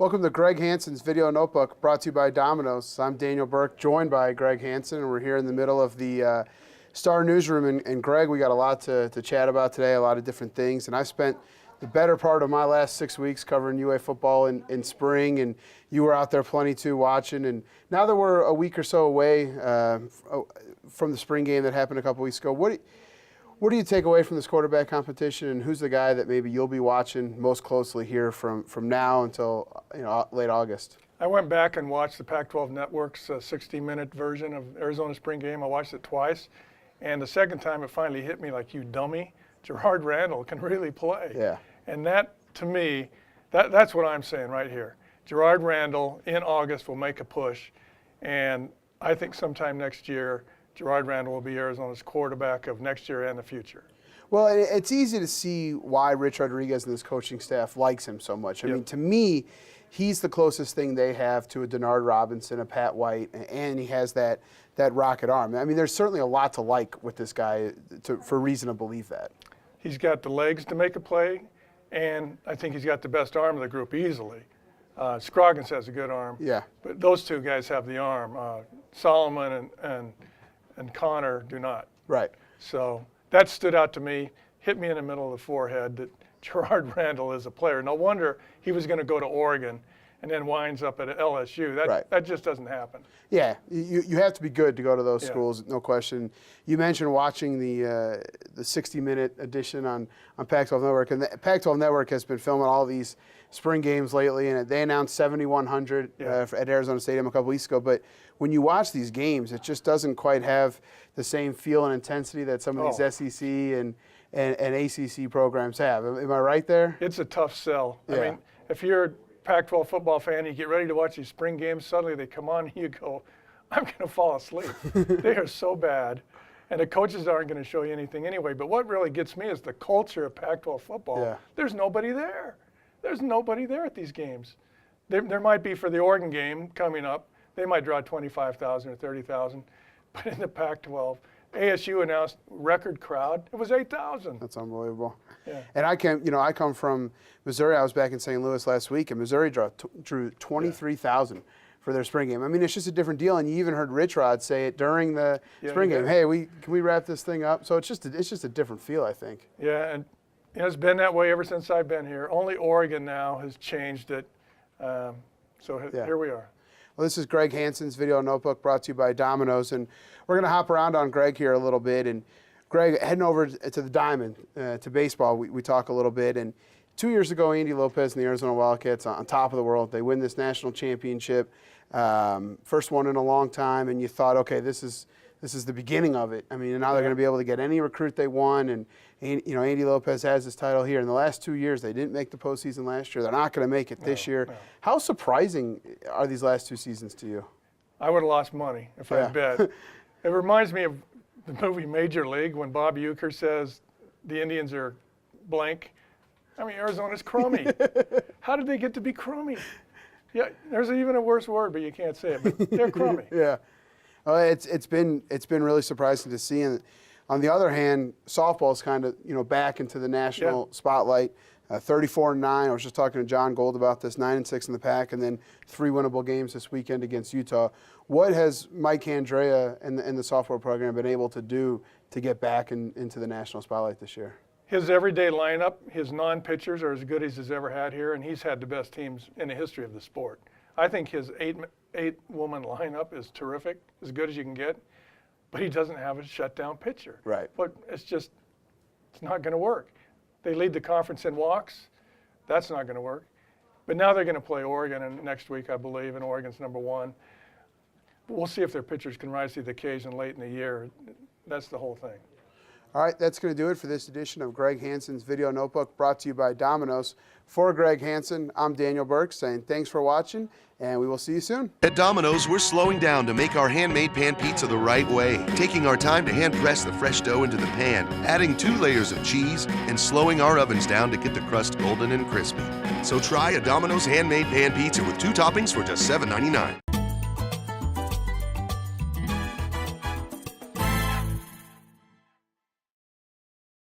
Welcome to Greg Hansen's Video Notebook, brought to you by Domino's. I'm Daniel Berk, joined by Greg Hansen, and we're here in the middle of the Star Newsroom. And Greg, we got a lot to chat about today, a lot of different things. And I spent the better part of my last 6 weeks covering UA football in spring, and you were out there plenty too watching. And now that we're a week or so away from the spring game that happened a couple weeks ago, what do you take away from this quarterback competition, and who's the guy that maybe you'll be watching most closely here from now until late August? I went back and watched the Pac-12 Network's 60-minute version of Arizona spring game. I watched it twice, and the second time it finally hit me like, you dummy, Gerard Randall can really play. Yeah. And that, to me, that's what I'm saying right here. Gerard Randall in August will make a push, and I think sometime next year Gerard Randall will be Arizona's quarterback of next year and the future. Well, it's easy to see why Rich Rodriguez and his coaching staff likes him so much. I mean, to me, he's the closest thing they have to a Denard Robinson, a Pat White, and he has that rocket arm. I mean, there's certainly a lot to like with this guy for reason to believe that. He's got the legs to make a play, and I think he's got the best arm of the group easily. Scroggins has a good arm, yeah, but those two guys have the arm. Solomon and Connor do not. Right. So that stood out to me, hit me in the middle of the forehead that Gerard Randall is a player. No wonder he was going to go to Oregon and then winds up at LSU. That just doesn't happen. Yeah, you have to be good to go to those schools, no question. You mentioned watching the 60-minute edition on Pac-12 Network, and the Pac-12 Network has been filming all these spring games lately, and they announced 7,100 at Arizona Stadium a couple weeks ago. But when you watch these games, it just doesn't quite have the same feel and intensity that some of these SEC and ACC programs have. Am I right there? It's a tough sell. Yeah. I mean, if you're a Pac-12 football fan, you get ready to watch these spring games, suddenly they come on and you go, I'm going to fall asleep. They are so bad. And the coaches aren't going to show you anything anyway. But what really gets me is the culture of Pac-12 football. Yeah. There's nobody there. There's nobody there at these games. There might be for the Oregon game coming up. They might draw 25,000 or 30,000. But in the Pac-12, ASU announced record crowd. It was 8,000. That's unbelievable. Yeah. And I come from Missouri. I was back in St. Louis last week, and Missouri drew 23,000 for their spring game. I mean, it's just a different deal. And you even heard Rich Rod say it during the spring game. Hey, can we wrap this thing up? So it's just a different feel, I think. Yeah, and it's been that way ever since I've been here. Only Oregon now has changed it. Here we are. Well, this is Greg Hansen's Video Notebook, brought to you by Domino's, and we're going to hop around on Greg here a little bit. And Greg, heading over to the Diamond, to baseball, we talk a little bit. And 2 years ago, Andy Lopez and the Arizona Wildcats on top of the world. They win this national championship, first one in a long time, and you thought, okay, this is the beginning of it. I mean, now they're going to be able to get any recruit they want, and Andy Lopez has his title here. In the last 2 years, they didn't make the postseason last year. They're not going to make it this year. No. How surprising are these last two seasons to you? I would have lost money if I bet. It reminds me of the movie Major League when Bob Uecker says the Indians are blank. I mean, Arizona's crummy. How did they get to be crummy? Yeah, there's even a worse word, but you can't say it. But they're crummy. Yeah. It's been really surprising to see. And on the other hand, softball's kind of back into the national spotlight. 34-9. I was just talking to John Gold about this. 9-6 in the pack, and then 3 winnable games this weekend against Utah. What has Mike Andrea and the softball program been able to do to get back into the national spotlight this year? His everyday lineup, his non-pitchers are as good as he's ever had here, and he's had the best teams in the history of the sport. I think his eight-woman lineup is terrific, as good as you can get, but he doesn't have a shutdown pitcher. Right. But it's not going to work. They lead the conference in walks. That's not going to work. But now they're going to play Oregon next week, I believe, and Oregon's #1. We'll see if their pitchers can rise to the occasion late in the year. That's the whole thing. All right, that's going to do it for this edition of Greg Hansen's Video Notebook, brought to you by Domino's. For Greg Hansen, I'm Daniel Berk, saying thanks for watching, and we will see you soon. At Domino's, we're slowing down to make our handmade pan pizza the right way, taking our time to hand press the fresh dough into the pan, adding 2 layers of cheese, and slowing our ovens down to get the crust golden and crispy. So try a Domino's handmade pan pizza with 2 toppings for just $7.99.